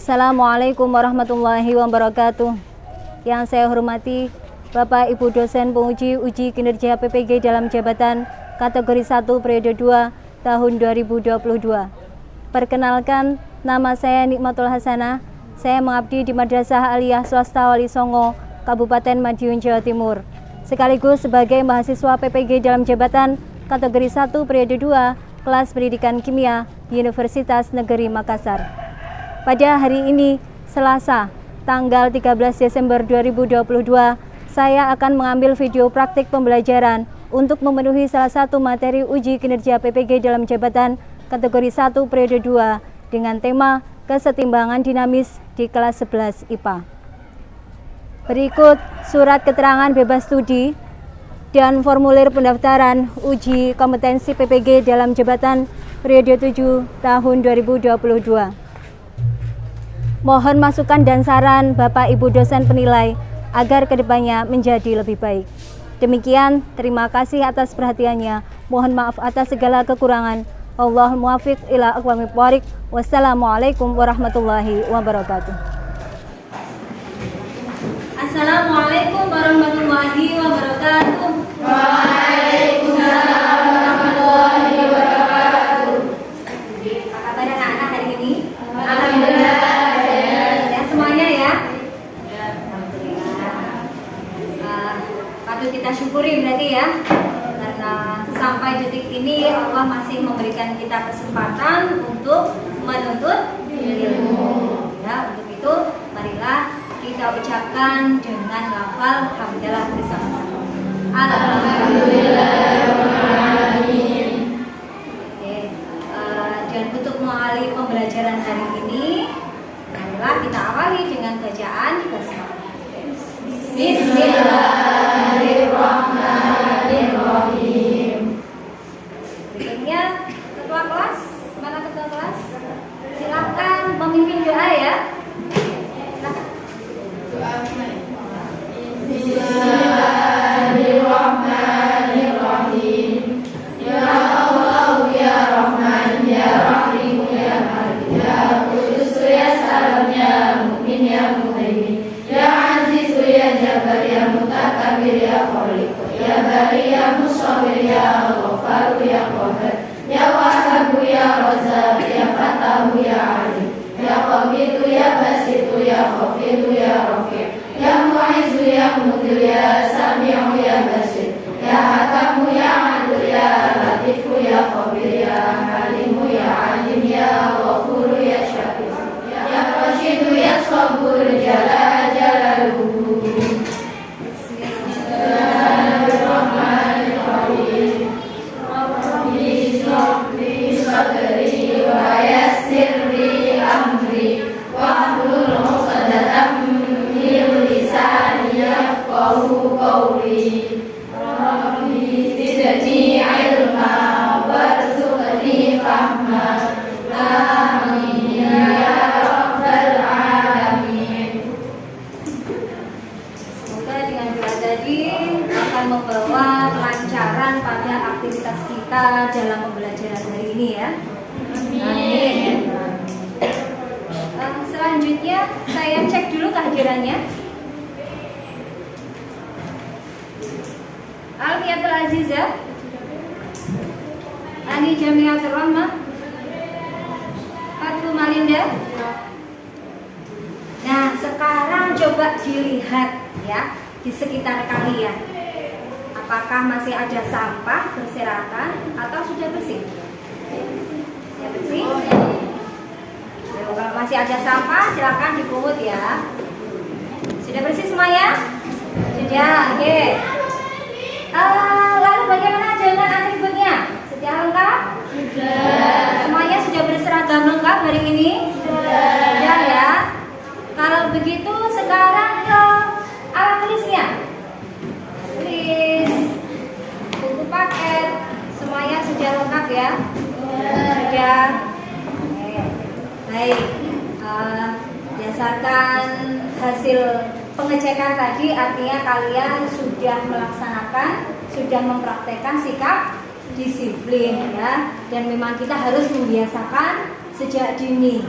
Assalamualaikum warahmatullahi wabarakatuh. Yang saya hormati Bapak Ibu dosen penguji uji kinerja PPG dalam jabatan kategori 1 periode 2 tahun 2022. Perkenalkan, nama saya Nikmatul Hasanah. Saya mengabdi di Madrasah Aliyah Swasta Wali Songo, Kabupaten Madiun, Jawa Timur. Sekaligus sebagai mahasiswa PPG dalam jabatan kategori 1 periode 2 kelas pendidikan kimia di Universitas Negeri Makassar. Pada hari ini, Selasa, tanggal 13 Desember 2022, saya akan mengambil video praktik pembelajaran untuk memenuhi salah satu materi uji kinerja PPG dalam jabatan kategori 1 periode 2 dengan tema kesetimbangan dinamis di kelas 11 IPA. Berikut surat keterangan bebas studi dan formulir pendaftaran uji kompetensi PPG dalam jabatan periode 7 tahun 2022. Mohon masukan dan saran Bapak Ibu dosen penilai agar kedepannya menjadi lebih baik. Demikian, terima kasih atas perhatiannya. Mohon maaf atas segala kekurangan. Allahul muwaffiq ila aqwamit thoriq. Wassalamualaikum warahmatullahi wabarakatuh. Assalamualaikum warahmatullahi wabarakatuh. Waalaikumsalam warahmatullahi wabarakatuh. Apa kabar anak-anak hari ini? Alhamdulillah. Semuanya ya? Alhamdulillah. Patut kita syukuri berarti ya, karena sampai detik ini Allah masih memberikan kita kesempatan untuk menuntut ilmu. Ya, untuk itu marilah kita ucapkan dengan lafal hamdalah bersama-sama. Alhamdulillahirrahmanirrahim. Oke, dan untuk mengawali pembelajaran hari ini, marilah kita awali dengan bacaan basmalah. Bismillahirrahmanirrahim. Berikutnya ketua kelas, mana ketua kelas? Silakan memimpin doa ya. Bismillahirrahmanirrahim. Ya Allah, ya Rahman, ya Rahim, ya Malik, ya Qudus, ya Salam, ya Mu'min, ya Muhaimin, ya Aziz, ya Jabbar, ya Mutakabbir, ya Khaliq, ya Bari, ya Musawwir, ya Ghaffar, ya Qahhar, ya Wahhab, ya Razzaq, ya Fattah, ya Alim, ya Qabid, ya Basit, ya Khafid, ya Rafi', ya Mu'izz, ya Mudil, ya Sami'u, ya Basir, ya Hakamu, ya Adil, ya Latif, ya Khabir, ya Halimu, ya Alim, ya Ghafur, ya Syakir, ya Rashid, ya Sabur, Jalla Jalaluhu. Bismillahirrahmanirrahim. Rabbi shrah li sadri wa yassir li amri wahlul 'uqdatam min lisani yafqahu qawli. Rabbi zidni ilma warzuqni fahma. Amin ya rabbal alamin. Semoga dengan doa tadi akan membawa kelancaran pada aktivitas kita dalam pembelajaran hari ini ya. Amin. Selanjutnya saya cek dulu kehadirannya. Alfiatul Azizah, Ani Jamiatul Rahmah, Fatu Malinda. Nah, sekarang coba dilihat ya di sekitar kalian. Apakah masih ada sampah berserakan atau sudah bersih? Ya bersih. Kalau masih ada sampah, silakan dipungut ya. Sudah bersih semuanya? Sudah, oke. Lalu bagaimana dengan atributnya? Sudah lengkap? Sudah. Semuanya sudah berseragam lengkap hari ini? Sudah ya. Kalau begitu sekarang ke alat tulisnya. Tulis, buku paket, semuanya sudah lengkap ya? Sudah. Baik. Berdasarkan hasil pengecekan tadi, artinya kalian sudah melaksanakan, sudah mempraktekkan sikap disiplin ya. Dan memang kita harus membiasakan sejak dini.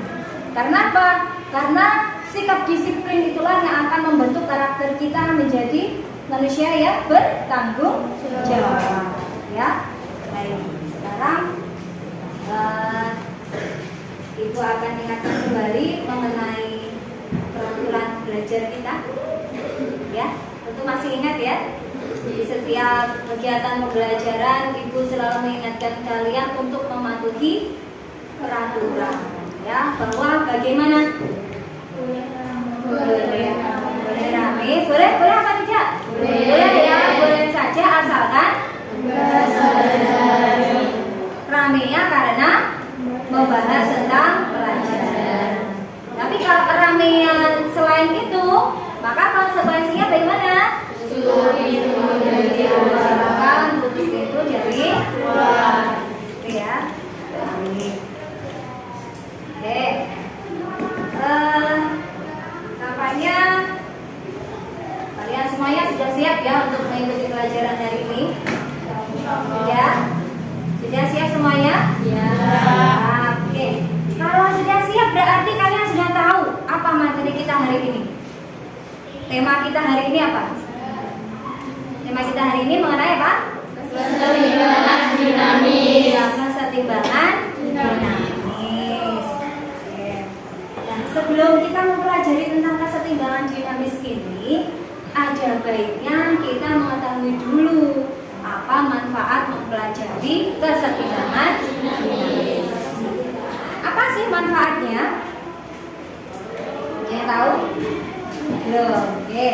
Karena apa? Karena sikap disiplin itulah yang akan membentuk karakter kita menjadi manusia yang bertanggung jawab. Ya, baik. Sekarang Ibu akan ingatkan kembali mengenai peraturan belajar kita. Ya, tentu masih ingat ya. Di setiap kegiatan pembelajaran, Ibu selalu mengingatkan kalian untuk mematuhi peraturan. Ya, bahwa bagaimana? Boleh rame, boleh apa tidak? Boleh ya, boleh saja asalkan ramenya karena membahas tentang pelajaran. Tapi kalau ramean selain itu, maka konsekuensinya bagaimana? Silakan tutup itu dari luar. Oke ya. Oke. Tampaknya kalian semuanya sudah siap ya untuk mengikuti pelajaran hari ini. Ya. Sudah siap semuanya? Ya. Oke. Kalau sudah siap berarti kalian sudah tahu apa materi kita hari ini. Tema kita hari ini apa? Tema kita hari ini mengenai apa? Kesetimbangan dinamis. Ya, kesetimbangan dinamis. Oke. Dan sebelum kita mempelajari tentang kesetimbangan dinamis ini, ada baiknya kita mengetahui dulu apa manfaat mempelajari kesetimbangan dinamis. Apa sih manfaatnya? Yang tahu? Belum. Oke.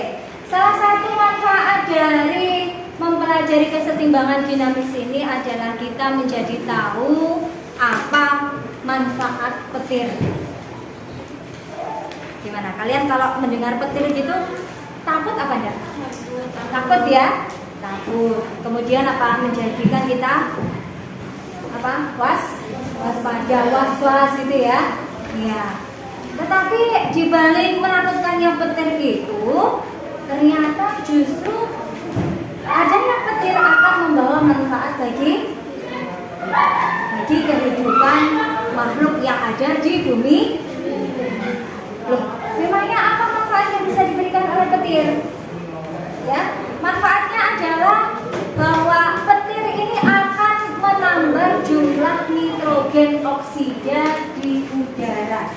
Salah satu manfaat dari mempelajari kesetimbangan dinamis ini adalah kita menjadi tahu apa manfaat petir. Gimana? Kalian kalau mendengar petir gitu takut apa enggak? Takut ya? Takut. Kemudian apa? Menjadikan kita apa? Waspada, was-was gitu ya. Iya. Tetapi dibalik menakutkannya petir itu, ternyata justru adanya petir akan membawa manfaat bagi kehidupan makhluk yang ada di bumi. Loh, memangnya apa manfaat yang bisa diberikan oleh petir? Ya, manfaatnya adalah bahwa petir ini akan menambah jumlah nitrogen oksida di udara.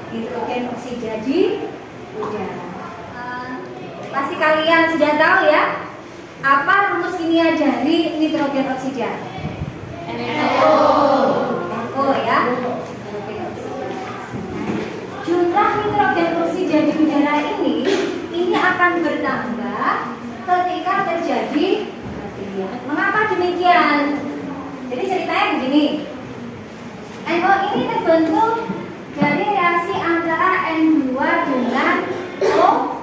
Nitrogen oksida di udara. Pasti kalian sudah tahu ya apa rumus kimia dari nitrogen oksida? NO ya. Jumlah nitrogen oksida di udara ini akan bertambah ketika terjadi petir. Mengapa demikian? Jadi ceritanya begini. NO ini terbentuk dari reaksi antara N2 dengan O2.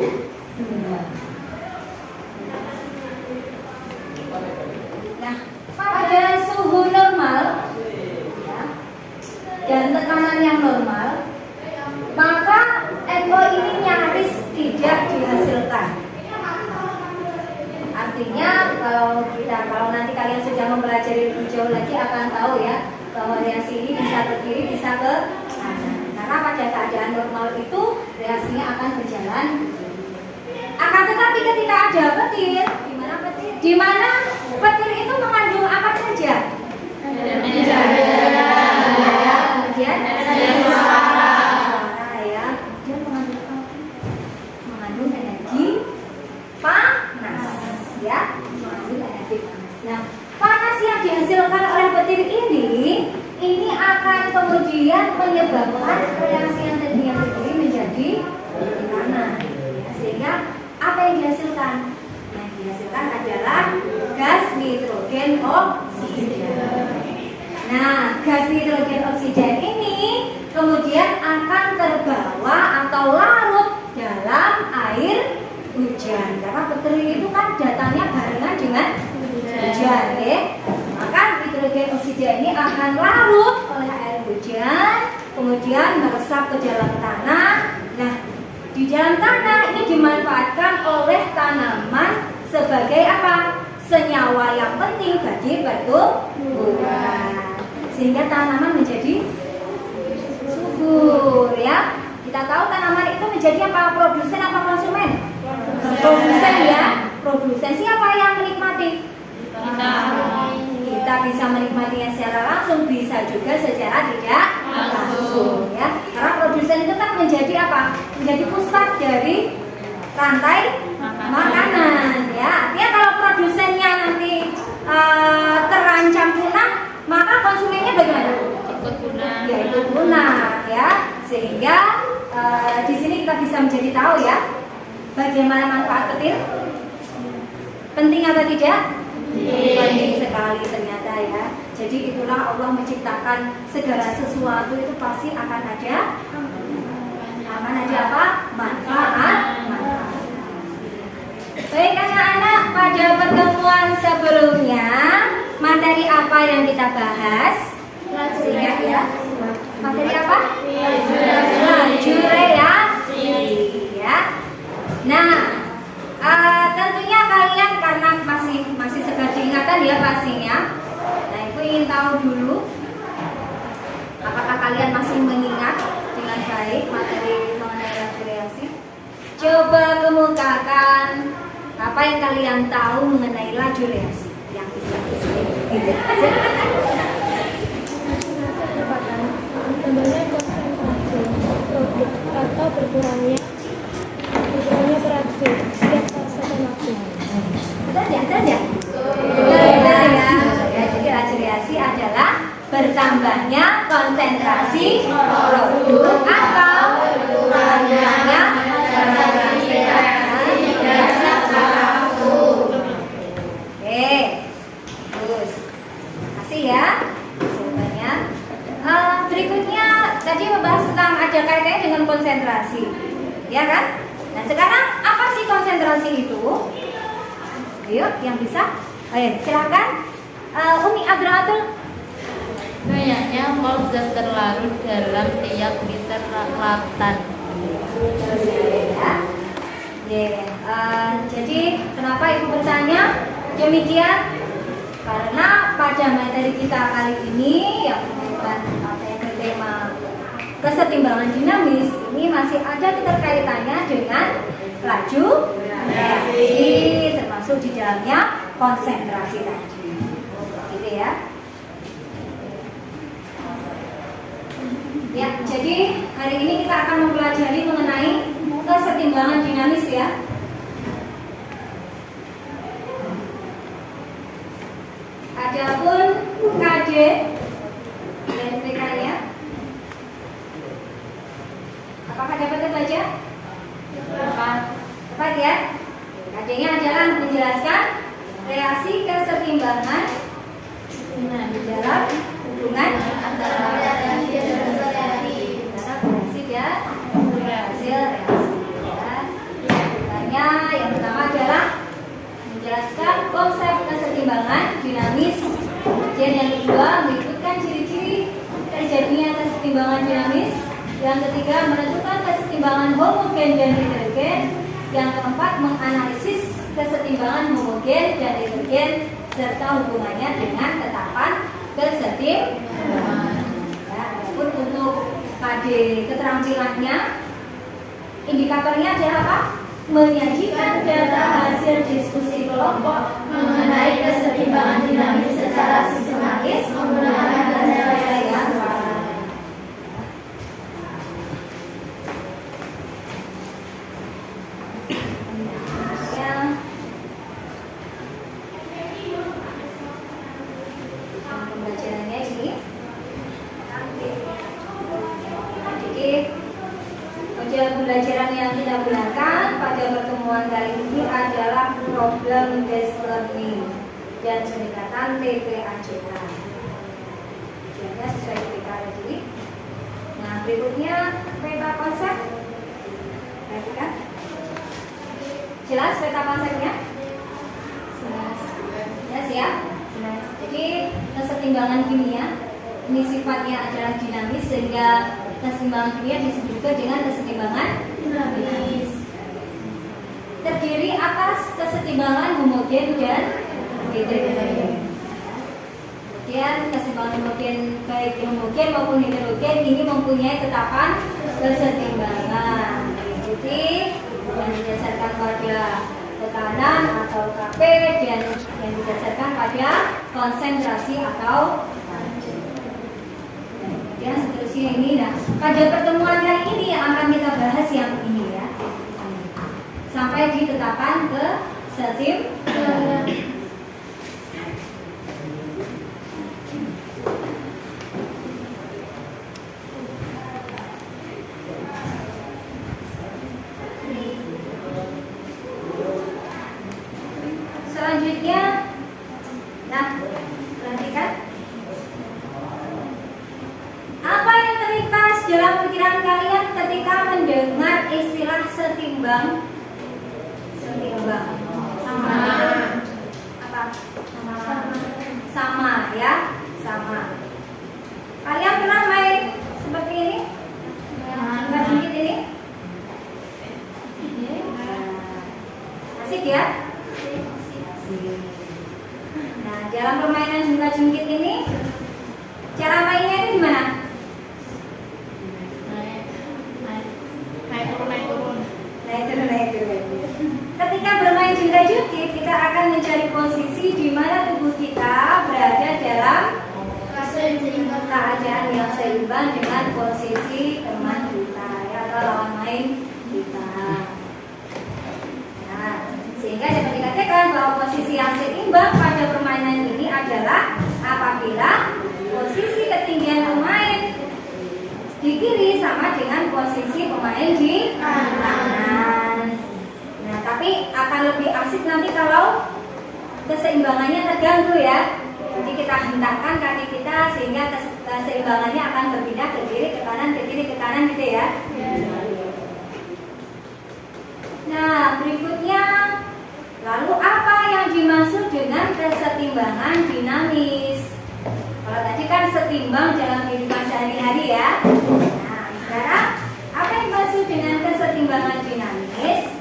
Nah, pada suhu normal ya, dan tekanan yang normal, maka NO ini nyaris tidak dihasilkan. Artinya kalau nanti kalian sudah mempelajari lebih jauh lagi akan tahu ya bahwa reaksi ini bisa ke kiri, bisa ke kanan. Karena pada keadaan normal itu reaksinya akan berjalan. Akan tetapi ketika ada petir, di mana petir itu mengandung apa saja? Kemudian suara ya. Dia mengandung energi panas ya, mengandung energi panas. Nah, panas yang dihasilkan oleh petir ini akan kemudian menyebabkan reaksi yang tadinya berdiri menjadi panas. Sehingga apa yang dihasilkan? Yang dihasilkan adalah gas nitrogen oksida. Nah, gas nitrogen oksida ini kemudian akan terbawa atau larut dalam air hujan. Karena petir itu kan datangnya barengan dengan hujan, ya. Maka nitrogen oksida ini akan larut oleh air hujan, kemudian meresap ke dalam tanah. Nah, di dalam tanah ini dimanfaatkan oleh tanaman sebagai apa? Senyawa yang penting bagi pertumbuhan. Sehingga tanaman menjadi subur ya. Kita tahu tanaman itu menjadi apa? Produsen apa konsumen? Produsen ya. Produsen. Siapa yang menikmati? Kita bisa menikmatinya secara langsung, bisa juga secara tidak langsung ya. Karena produsen itu kan menjadi apa? Menjadi pusat dari rantai makanan ya. Artinya kalau produsennya nanti terancam punah, maka konsumennya bagaimana? Ikut punah. Ya ikut punah ya. Sehingga di sini kita bisa menjadi tahu ya bagaimana manfaat petir. Penting apa tidak? Penting sekali ternyata ya. Jadi itulah Allah menciptakan segala sesuatu itu pasti akan ada apa? Manfaat. Baik anak-anak, pada pertemuan sebelumnya materi apa yang kita bahas? Ingat ya. Materi apa? Jureasi ya. Nah, tentunya kalian karena masih segar diingatan ya pastinya. Nah, aku ingin tahu dulu apakah kalian masih mengingat dengan baik materi mengenai jureasi? Coba kemukakan apa yang kalian tahu mengenai laju reaksi yang bisa Tambahnya konsentrasi produk atau berkurangnya beraksi setiap fase pemakan. Betul ya? Betul ya. Jadi laju reaksi adalah bertambahnya konsentrasi produk atau berkurangnya konsentrasi reaksi. Oke, terus kasih ya jawabannya. Berikutnya tadi membahas tentang ada kaitannya dengan konsentrasi, ya kan? Nah sekarang apa sih konsentrasi itu? Ayo yang bisa, silakan. Umi Abdul. Banyaknya mol zat terlarut dalam tiap liter lautan. Jadi kenapa ibu bertanya demikian? Karena pada materi kita kali ini yang bertema kesetimbangan dinamis ini masih ada keterkaitannya dengan laju reaksi, termasuk di dalamnya konsentrasi tadi, gitu ya. Ya, jadi hari ini kita akan mempelajari mengenai kesetimbangan dinamis ya. Adapun KD dan PK-nya, apakah dapat terbaca? Tepat ya. KD-nya adalah menjelaskan reaksi kesetimbangan di dalam hubungan antara reaksi dan reaksi ya, hasil reaksi ya. Contohnya yang pertama adalah menjelaskan konsep kesetimbangan dinamis. Kemudian yang kedua mengikutkan ciri-ciri terjadinya kesetimbangan dinamis. Yang ketiga menentukan kesetimbangan homogen dan heterogen. Yang keempat menganalisis kesetimbangan homogen dan heterogen serta hubungannya dengan tetapan kesetimbangan. Ya, adapun untuk KD keterampilannya, indikatornya adalah apa? Menyajikan data hasil diskusi kelompok mengenai kesetimbangan dinamis secara sistematis menggunakan bahasa yang pembelajarannya ini. Jadi pembelajaran yang kita gunakan pada pertemuan kali ini adalah problem based learning dan pendekatan TPAJK. Tujuannya sesuai TPK tadi. Nah berikutnya peta konsep. Perhatikan. Jelas peta konsepnya? Jelas ya. Jadi kesetimbangan kimia ini sifatnya adalah dinamis sehingga kesetimbangan kimia disebut juga dengan kesetimbangan dinamis. Terdiri atas kesetimbangan homogen dan heterogen. Kemudian kesetimbangan homogen baik homogen maupun heterogen ini mempunyai tetapan kesetimbangan. Diikuti yang didasarkan pada tekanan atau KP dan yang didasarkan pada konsentrasi atau ya seterusnya ini. Nah, pada pertemuan kali ini akan kita bahas yang ini ya, sampai ditetapkan kesetimbangan. Selanjutnya, nah, perhatikan apa yang terlintas dalam pikiran kalian ketika mendengar istilah setimbang? Setimbang. Sama. Apa? Sama ya, sama. Kalian pernah main seperti ini? Enggak sedikit ini? Asik ya? Nah, dalam permainan jungkat-jungkit ini, cara mainnya itu gimana? Naik turun. Ketika bermain jungkat-jungkit, kita akan mencari posisi di mana tubuh kita berada dalam keadaan yang seimbang dengan posisi teman kita ya, atau lawan main kita. Nah, sehingga dapat dikatakan bahwa posisi yang seimbang pada permainan ini adalah apabila posisi ketinggian pemain di kiri sama dengan posisi pemain di kanan. Nah, tapi akan lebih asik nanti kalau keseimbangannya terganggu ya. Jadi kita hentakkan kaki kita sehingga keseimbangannya akan berpindah ke kiri, ke kanan gitu ya. Nah, berikutnya, lalu apa yang dimaksud dengan kesetimbangan dinamis? Kalau tadi kan setimbang dalam kehidupan sehari-hari ya. Nah, sekarang apa yang dimaksud dengan kesetimbangan dinamis?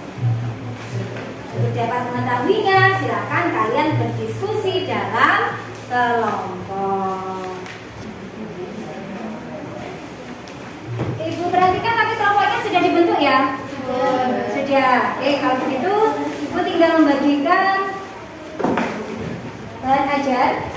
Untuk dapat mengetahuinya, silakan kalian berdiskusi dalam kelompok. Ibu perhatikan, tapi kelompoknya sudah dibentuk ya? Sudah. Oke, kalau begitu Ibu tinggal membagikan bahan ajar.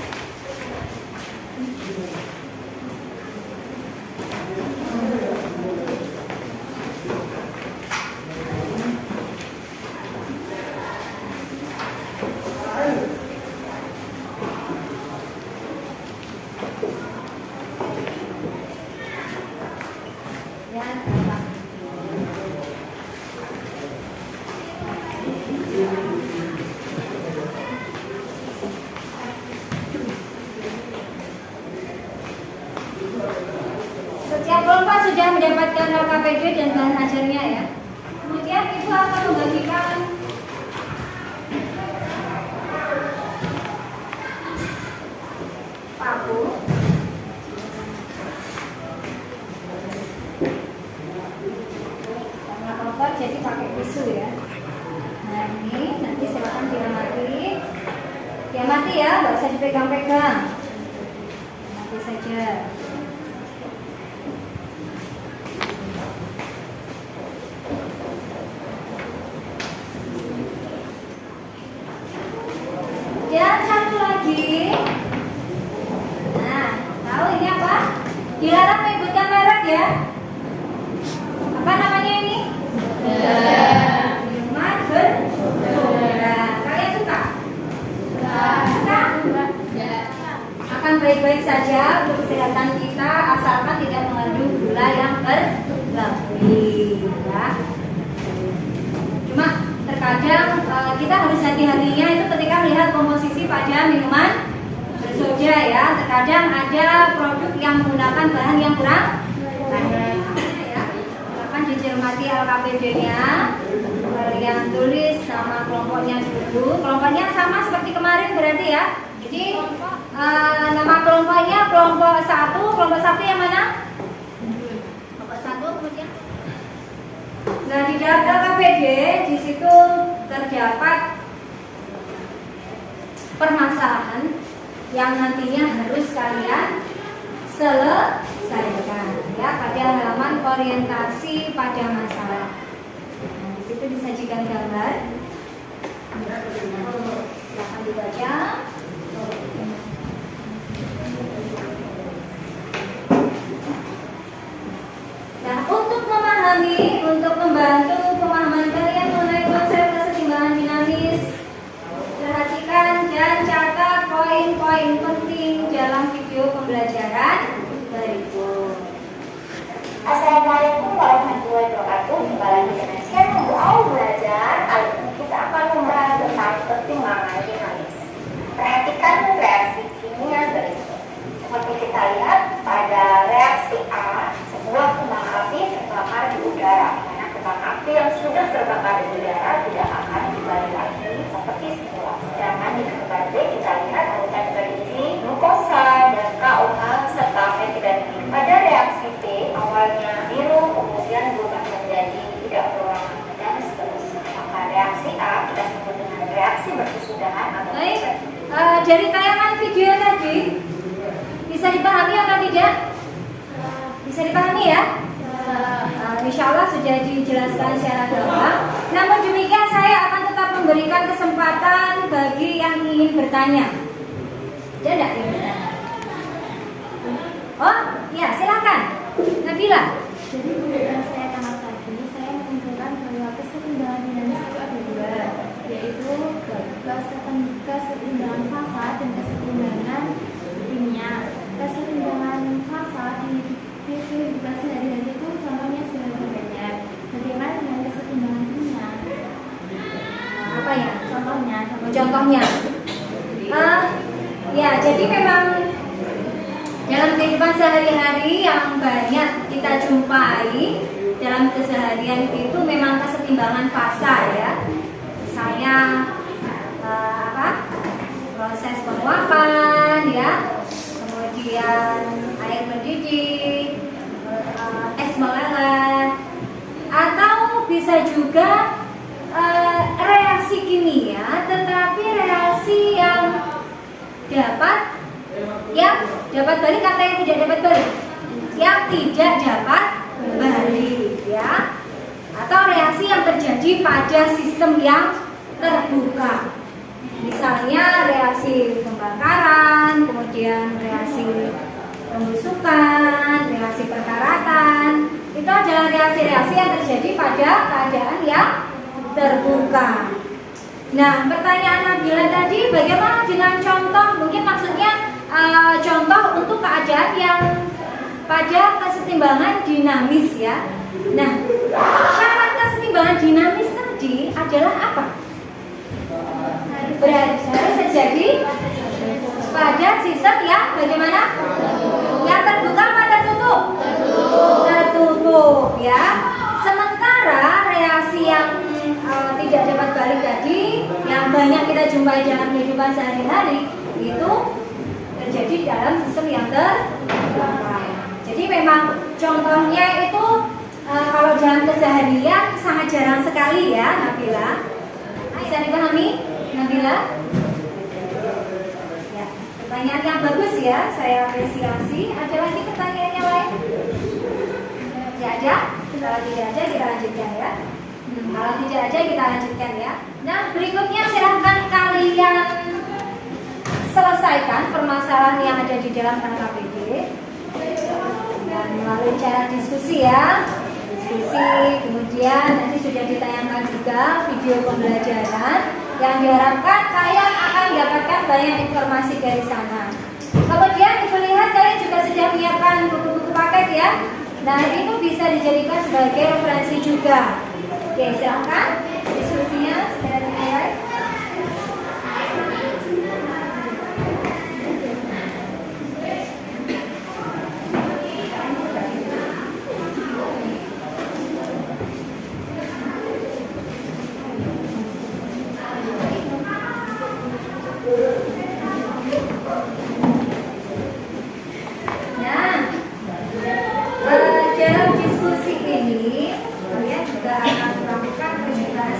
Setiap kelompok sudah mendapatkan LKPD dan bahan ajarnya ya. Kemudian Ibu akan membagikan paku. Karena kotor jadi pakai tisu ya. Nah ini nanti silakan diamati ya, nggak usah dipegang-pegang. Amati saja. Dan satu lagi, nah, tahu ini apa? Dilarang menyebutkan merek ya. Apa namanya ini? Minuman bersoda. Kalian suka? Suka? Akan baik-baik saja untuk kesehatan kita, asalkan tidak mengandung gula yang berlebih ya. Cuma terkadang kita harus hati-hatinya itu ketika melihat komposisi pada minuman bersoda ya. Terkadang ada produk yang menggunakan bahan yang kurang ya. Silakan dicermati LKPD-nya. Kalian tulis nama kelompoknya dulu. Kelompoknya sama seperti kemarin berarti ya. Jadi nama kelompoknya kelompok 1. Kelompok 1 yang mana? Kelompok 1 kemudian. Nah, di dalam LKPD di situ terdapat permasalahan yang nantinya harus kalian selesaikan ya pada halaman orientasi pada masalah. Nah, di situ disajikan gambar. Silakan dibaca. Nah, untuk membantu pemahaman kalian mengenai konsep kesetimbangan dinamis, perhatikan dan catat poin-poin penting dalam video pembelajaran berikut. Assalamualaikum warahmatullahi wabarakatuh. Jumpa lagi dengan saya Awal Belajar. Kali ini kita akan membahas tentang kesetimbangan dinamis. Perhatikan reaksi kimia berikut. Seperti kita lihat pada reaksi A, sebuah kembang api terbakar di udara. Karena kembang api yang sudah terbakar di udara tidak akan kembali lagi seperti semula. Sedangkan di gambar B kita lihat urutan berisi glukosa dan KOH serta methylamine. Pada reaksi B awalnya biru kemudian berubah menjadi tidak berwarna dan seterusnya. Maka reaksi A kita sebut dengan reaksi berkesudahan atau Baik, dari tayangan video tadi bisa dipahami atau tidak? Bisa dipahami ya? Insya Allah sudah dijelaskan secara gamblang. Namun demikian saya akan tetap memberikan kesempatan bagi yang ingin bertanya. Ada enggak yang bertanya? Oh, ya silakan. Nabila. Jadi menurut saya tamat tadi, saya menunjukkan bahwa kesetimbangan dinamis itu ada dua, yaitu kesetimbangan fasa dan kesetimbangan kimia. Kesetimbangan fasa di kehidupan sehari-hari itu contohnya sudah banyak. Bagaimana dengan kesetimbangan kimia? Apa ya? Contohnya. Ya, jadi memang dalam kehidupan sehari-hari yang banyak kita jumpai dalam keseharian itu memang kesetimbangan fasa ya. Misalnya proses penguapan ya, kemudian air mendidih, es meleleh, atau bisa juga reaksi kimia, tetapi reaksi yang dapat balik atau yang tidak dapat balik, yang tidak dapat balik ya, atau reaksi yang terjadi pada sistem yang terbuka. Misalnya reaksi pembakaran, kemudian reaksi pembusukan, reaksi perkaratan. Itu adalah reaksi-reaksi yang terjadi pada keadaan yang terbuka. Nah, pertanyaan Nabila tadi bagaimana dengan contoh? Mungkin maksudnya contoh untuk keadaan yang pada kesetimbangan dinamis ya. Nah, syarat kesetimbangan dinamis tadi adalah apa? Harus terjadi pada sistem yang bagaimana? Yang terbuka atau tertutup? Tertutup ya. Sementara reaksi yang tidak dapat balik tadi yang banyak kita jumpai dalam kehidupan sehari-hari itu terjadi dalam sistem yang terbuka. Jadi memang contohnya itu kalau dalam keseharian sangat jarang sekali ya Nabila. Bisa dipahami Nabila? Ya, pertanyaan yang bagus ya, saya apresiasi. Ada lagi pertanyaan yang lain? Tidak ada? Kalau tidak ada kita lanjutkan ya. Kalau tidak ada kita lanjutkan ya. Nah, berikutnya silahkan kalian selesaikan permasalahan yang ada di dalam KKPD dan melalui cara diskusi ya. Diskusi, kemudian nanti sudah ditayangkan juga video pembelajaran yang diharapkan kalian akan mendapatkan banyak informasi dari sana. Kemudian ibu lihat kalian juga sudah menyiapkan buku-buku paket ya. Nah, itu bisa dijadikan sebagai referensi juga. Oke, silahkan diskusinya segera dimulai. Dalam diskusi ini kalian juga akan melakukan penjelasan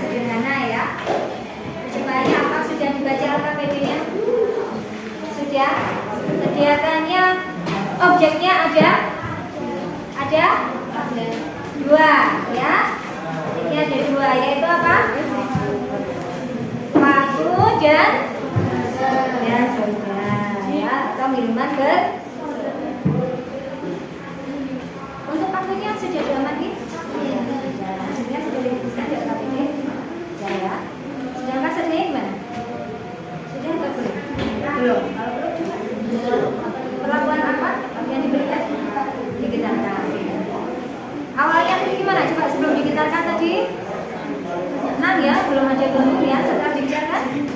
objeknya ada? Ada? Dua, ya. Ini ada dua, yaitu apa? Paku dan soda, ya, atau minuman untuk pakunya sudah diamati? Maksudnya sudah diputuskan di KPK? Ya. Sedangkan sodanya gimana? Sudah atau belum? Belum. Kalau belum, perlakuan apa yang diberikan? Digetarkan. Awalnya gimana? Coba sebelum digetarkan tadi? Tenang ya, belum ada gelembung ya. Setelah digetarkan? Jadi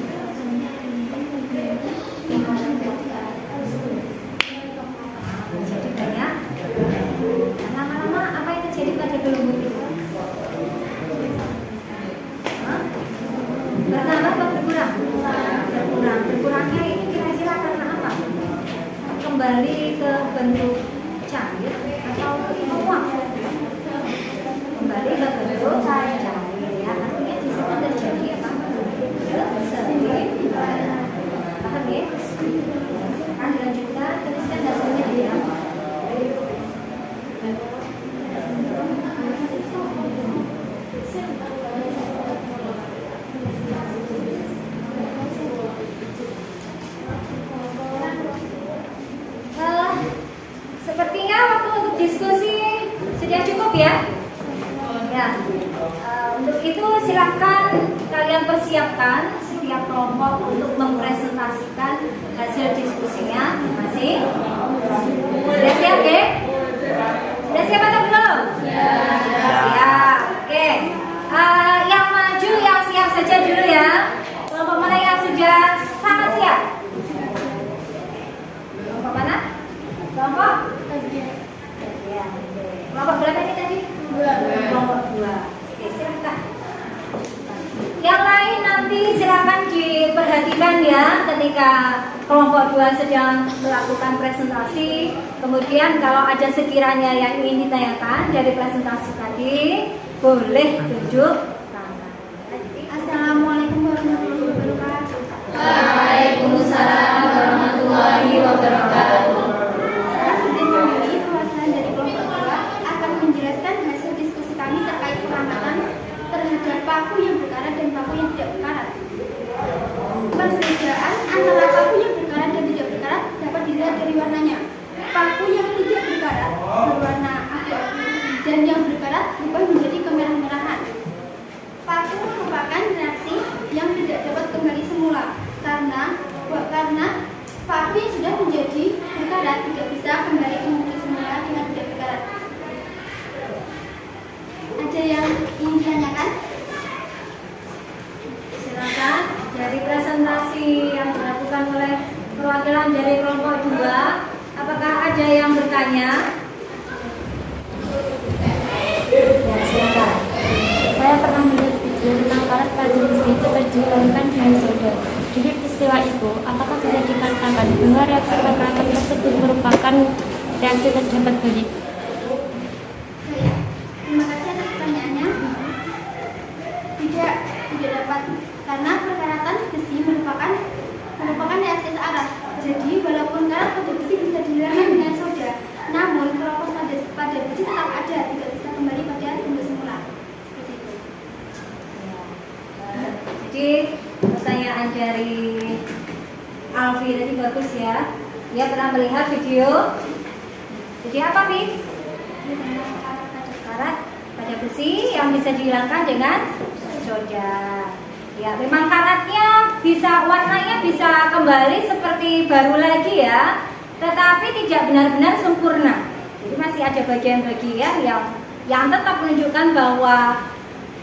banyak. Lama-lama apa yang terjadi pada gelembung itu? Bertambah atau berkurang? Berkurang. Berkurangnya ini kira-kira karena apa? Kembali ke bentuk cair atau menguap? Kembali ke bentuk cair, ya. Artinya di situ terjadi apa? Keseimbangan. Paham ya? Akan dilanjutkan, teruskan hasilnya jadi apa? Sepertinya waktu untuk diskusi sudah cukup ya. Ya. Untuk itu silakan kalian persiapkan setiap kelompok untuk mempresentasikan hasil diskusinya masing. Sudah siap ya? Sudah siap atau belum? Siap. Oke. Yang maju yang siap saja dulu ya. Kelompok mana yang sudah sangat siap? Kelompok mana? Kelompok? Ya. Kelompok berapa ini tadi? Kelompok 2. Oke, silakan. Yang lain nanti silakan diperhatikan ya ketika kelompok 2 sedang melakukan presentasi. Kemudian kalau ada sekiranya yang ingin ditanyakan dari presentasi tadi, boleh tunjuk tangan. Assalamualaikum warahmatullahi wabarakatuh. Waalaikumsalam warahmatullahi wabarakatuh. Paku yang berkarat dan paku yang tidak berkarat. Perbedaan antara paku yang berkarat dan tidak berkarat dapat dilihat dari warnanya. Paku yang tidak berkarat berwarna abu-abu dan yang berkarat berubah menjadi kemerah-merahan. Paku merupakan reaksi yang tidak dapat kembali semula karena paku yang sudah menjadi berkarat tidak bisa kembali ke wujud semula dengan tidak berkarat. Ada yang ingin ditanyakan? Silakan dari presentasi yang dilakukan oleh perwakilan dari kelompok 2, apakah ada yang bertanya? Ya, silakan. Saya pernah melihat video tentang karat pada besi itu terjadikan dengan soda. Jadi peristiwa itu, apakah bisa dikatakan bahwa reaksi pergerakan tersebut merupakan reaksi terdapat balik? Terima kasih atas pertanyaannya. Tidak dapat karena perkaratan besi merupakan reaksi searah. Jadi walaupun karat pada besi bisa dihilangkan dengan soda, namun keropos pada besi tetap ada, tidak bisa kembali pada bentuk semula. Seperti itu. Jadi pertanyaan dari Alfi tadi bagus ya. Dia pernah melihat video apa, Fi? Karat pada besi yang bisa dihilangkan dengan soda. Ya, memang karatnya bisa, warnanya bisa kembali seperti baru lagi ya, tetapi tidak benar-benar sempurna. Jadi masih ada bagian-bagian yang tetap menunjukkan bahwa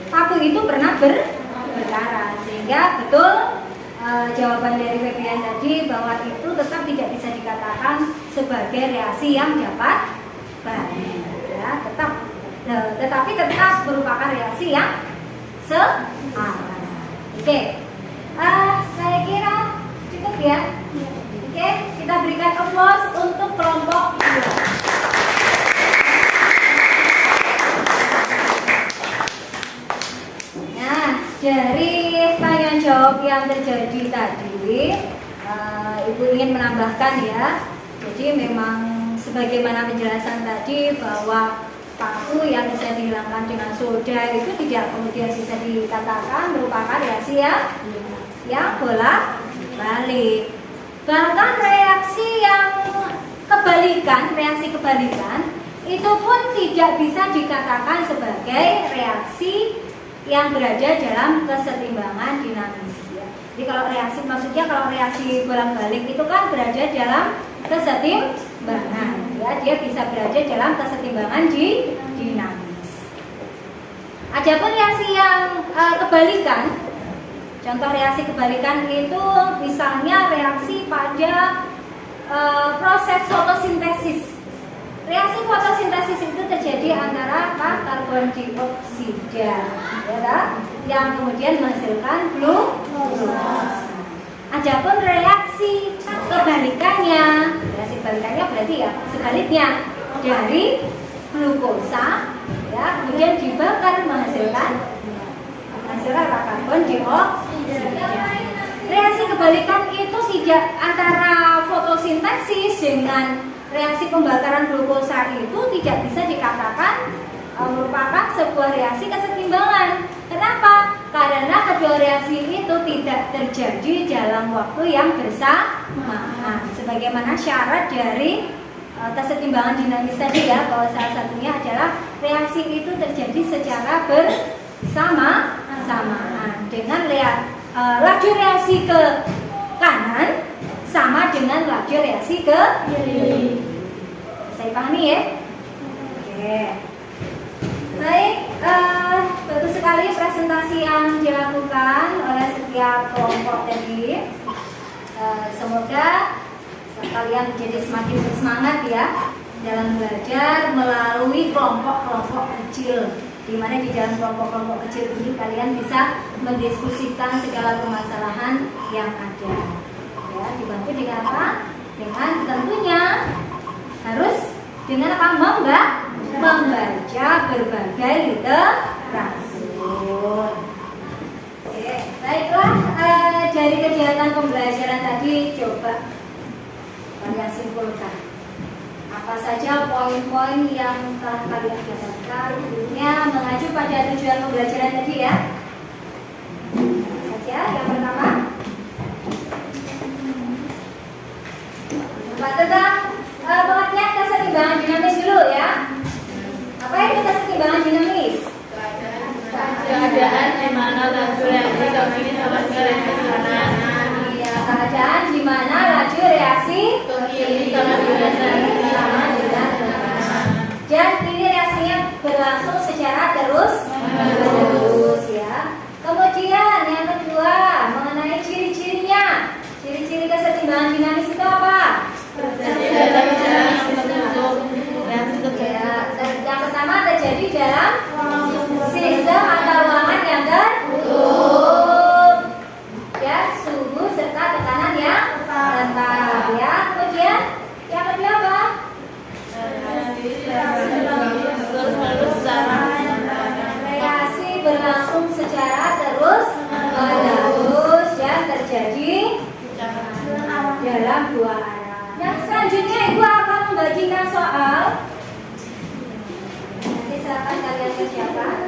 paku itu pernah berkarat. Sehingga betul jawaban dari Febian tadi bahwa itu tetap tidak bisa dikatakan sebagai reaksi yang dapat balik. Ya, tetapi tetap merupakan reaksi yang searah. Oke, saya kira cukup ya. Oke, kita berikan applause untuk kelompok 2. Nah, dari tanya jawab yang terjadi tadi, Ibu ingin menambahkan ya. Jadi memang sebagaimana penjelasan tadi bahwa paku yang bisa dihilangkan dengan soda itu tidak kemudian bisa dikatakan merupakan reaksi yang bolak-balik. Bahkan reaksi kebalikan itu pun tidak bisa dikatakan sebagai reaksi yang berada dalam kesetimbangan dinamis. Jadi kalau reaksi bolak-balik itu kan berada dalam kesetimbangan, ya, dia bisa berada dalam kesetimbangan dinamis. Adapun reaksi yang kebalikan, contoh reaksi kebalikan itu misalnya reaksi pada proses fotosintesis. Reaksi fotosintesis itu terjadi antara karbon dioksida, ya, yang kemudian menghasilkan glukosa. Adapun reaksi kebalikannya berarti ya sebaliknya dari glukosa, ya, kemudian dibakar menghasilkan karbon dioksida. Reaksi kebalikan itu tidak antara fotosintesis dengan reaksi pembakaran glukosa itu tidak bisa dikatakan merupakan sebuah reaksi kesetimbangan. Kenapa? Karena kedua reaksi itu tidak terjadi dalam waktu yang bersamaan. Sebagaimana syarat dari kesetimbangan dinamis tadi, ya, bahwa salah satunya adalah reaksi itu terjadi secara bersamaan dengan laju reaksi ke kanan sama dengan laju reaksi ke kiri. Saya pahami, ya? Oke. Baik, bagus sekali presentasi yang dilakukan oleh setiap kelompok tadi. Semoga kalian menjadi semakin bersemangat, ya, dalam belajar melalui kelompok-kelompok kecil, di mana di dalam kelompok-kelompok kecil ini kalian bisa mendiskusikan segala permasalahan yang ada. Ya, dibantu dengan apa? Dengan tentunya harus dengan apa? Membaca berbagai literatur. Oke, baiklah, dari kegiatan pembelajaran tadi coba kalian simpulkan apa saja poin-poin yang telah kalian dapatkan, tentunya mengacu pada tujuan pembelajaran tadi, ya. Saja yang pertama tentang pengertian kesetimbangan dinamis dulu, ya. Apa itu kesetimbangan dinamis? Keadaan di mana laju reaksi kiri sama reaksi kanan. Iya, keadaan di mana laju reaksi Kiri sama reaksi kanan. Dan ini reaksinya berlangsung secara terus, ya. Kemudian yang kedua mengenai ciri-cirinya. Ciri-ciri kesetimbangan dinamis itu apa? Yang pertama terjadi dalam sistem atau ruangan yang tertutup, ya, suhu serta tekanan yang tetap, ya. Kemudian yang kedua apa? Reaksi berlangsung secara terus-menerus dan terjadi dalam dua arah. Yang selanjutnya Ibu akan membagikan soal. Nanti silakan kalian kerjakan.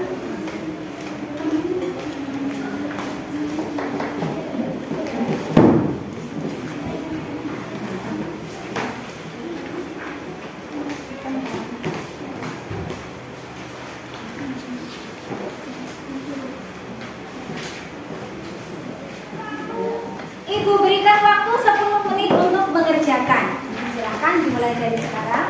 Ibu berikan waktu 10 menit untuk mengerjakan. Silakan dimulai dari sekarang.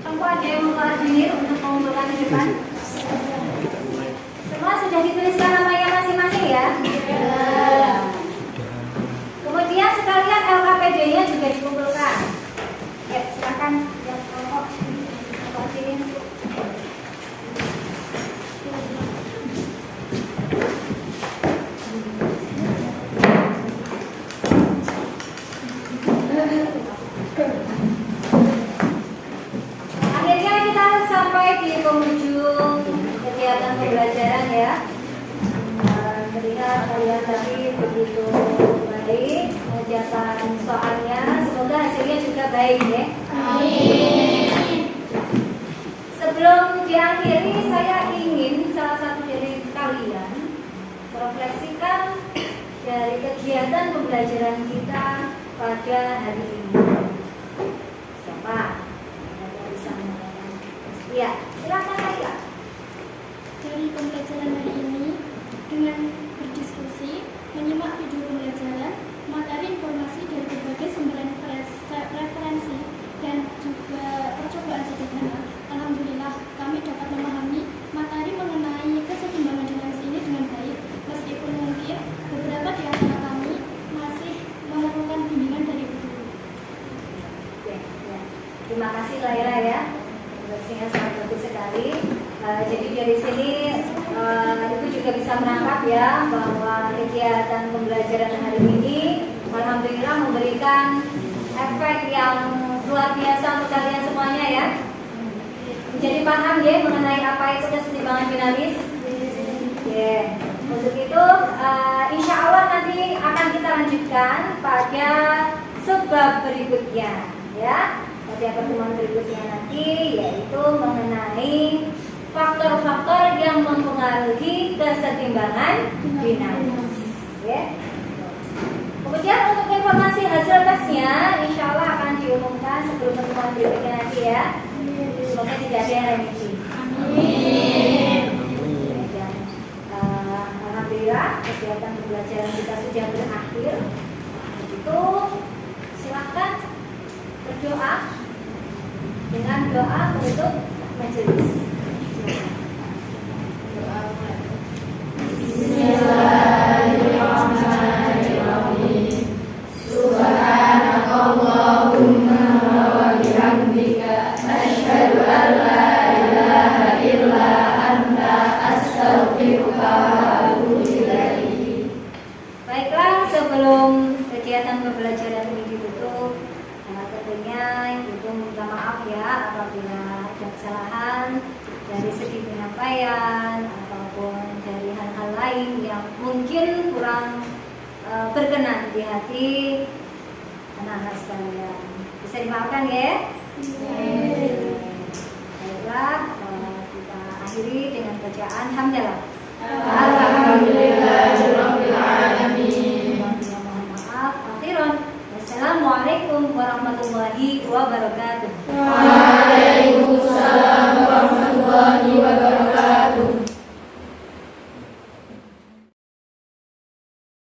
Contoh ada yang mengkoordinir untuk mengumpulkan di depan. Semua sudah dituliskan namanya masing-masing, ya? Kemudian sekalian LKPD-nya juga dikumpulkan. Ya, silakan yang kelompok sini. pembelajaran ya. Terlihat kalian tadi begitu baik mengerjakan soalnya. Semoga hasilnya juga baik ya. Amin. Sebelum diakhiri, saya ingin salah satu dari kalian merefleksikan dari kegiatan pembelajaran kita pada hari ini. Siapa? Ada bisa mengatakan? Iya, silakan Kak. Dari pembelajaran hari ini, dengan berdiskusi, menyimak video pembelajaran, materi informasi dari berbagai sumber referensi, dan juga percobaan sederhana, alhamdulillah kami dapat memahami materi mengenai kesetimbangan dinamis ini dengan baik, meskipun mungkin beberapa di antara kami masih memerlukan bimbingan dari guru. Terima kasih Laila ya, informasinya sangat bagus sekali. Jadi dari sini Ibu juga bisa menangkap ya bahwa kegiatan pembelajaran hari ini alhamdulillah memberikan efek yang luar biasa untuk kalian semuanya ya. Jadi paham ya mengenai apa itu kesetimbangan dinamis. Untuk itu insya Allah nanti akan kita lanjutkan pada sebab berikutnya ya. Pada pertemuan berikutnya nanti yaitu mengenai faktor-faktor yang mempengaruhi kesetimbangan dinamis. Ya. Kemudian untuk informasi hasil tesnya, insya Allah akan diumumkan sebelum pertemuan berikutnya nanti ya. Semoga tidak ada yang remisi. Amin. Dan alhamdulillah kegiatan pembelajaran kita sudah berakhir. Begitu, silakan berdoa dengan doa penutup majelis. Bismillahirrahmanirrahim. Subhanakallahumma wa bihamdika asyhadu an la ilaha illa anta astaghfiruka wa atubu ilaik. Baiklah, sebelum kegiatan pembelajaran ini ditutup, tentunya Ibu minta maaf ya apabila ada kesalahan dari segi penyampaian ataupun dari hal-hal lain yang mungkin kurang berkenan di hati anak-anak sekalian. Bisa dimaafkan ya? Baiklah, kita akhiri dengan bacaan hamdalah. Alhamdulillahirabbil alamin. Mohon maaf, akhiran. Wassalamualaikum warahmatullahi wabarakatuh.